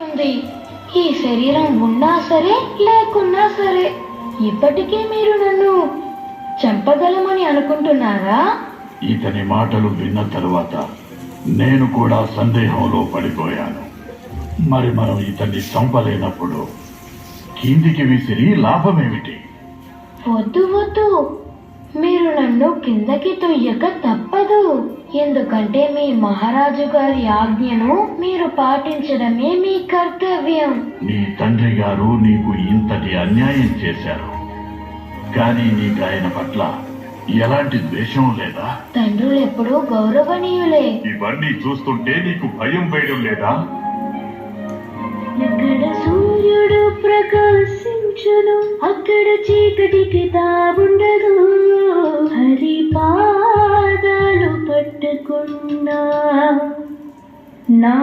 ఉంది. ఈ శరీరం ఉన్నా సరే లేకున్నా సరే ఇప్పటికీ మీరు నన్ను చంపగలమని అనుకుంటున్నారా? ఇతని మాటలు విన్న తరువాత నేను కూడా సందేహంలో పడిపోయాను. మరి మనం ఇతన్ని చంపలేనప్పుడు కిందికి విసిరి లాభమేమిటి? వద్దు వద్దు, మీరు నన్ను కిందకి తొయ్యక తప్పదు. ఎందుకంటే మీ మహారాజు గారి ఆజ్ఞను మీరు పాటించడమే మీ కర్తవ్యం. నీ తండ్రి గారు నీకు ఇంతటి అన్యాయం చేశారు, కానీ నీకు ఆయన పట్ల ఎలాంటి ద్వేషం లేదా? తండ్రులు ఎప్పుడూ గౌరవనీయులే. ఇవన్నీ చూస్తుంటే నీకు భయం వేయడం లేదా? ఎక్కడ సూర్యుడు ప్రకాశించును అక్కడ చీకటికి తావుండదు. హరి పాదాలు పట్టుకున్నా నా